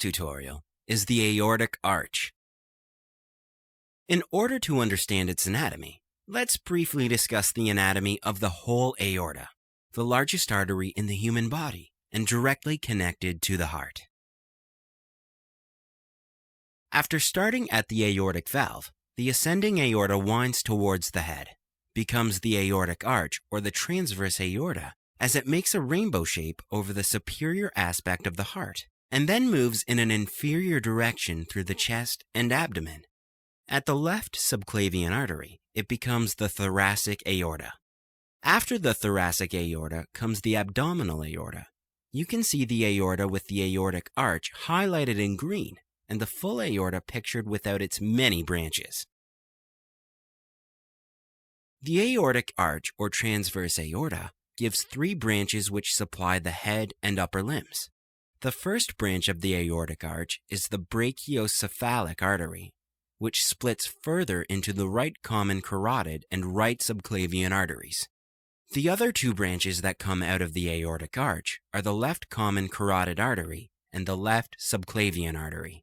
tutorial is the aortic arch. In order to understand its anatomy, let's briefly discuss the anatomy of the whole aorta, the largest artery in the human body and directly connected to the heart. After starting at the aortic valve, the ascending aorta winds towards the head, becomes the aortic arch or the transverse aorta as it makes a rainbow shape over the superior aspect of the heart, and then moves in an inferior direction through the chest and abdomen. At the left subclavian artery, it becomes the thoracic aorta. After the thoracic aorta comes the abdominal aorta. You can see the aorta with the aortic arch highlighted in green and the full aorta pictured without its many branches. The aortic arch or transverse aorta gives three branches which supply the head and upper limbs. The first branch of the aortic arch is the brachiocephalic artery, which splits further into the right common carotid and right subclavian arteries. The other two branches that come out of the aortic arch are the left common carotid artery and the left subclavian artery.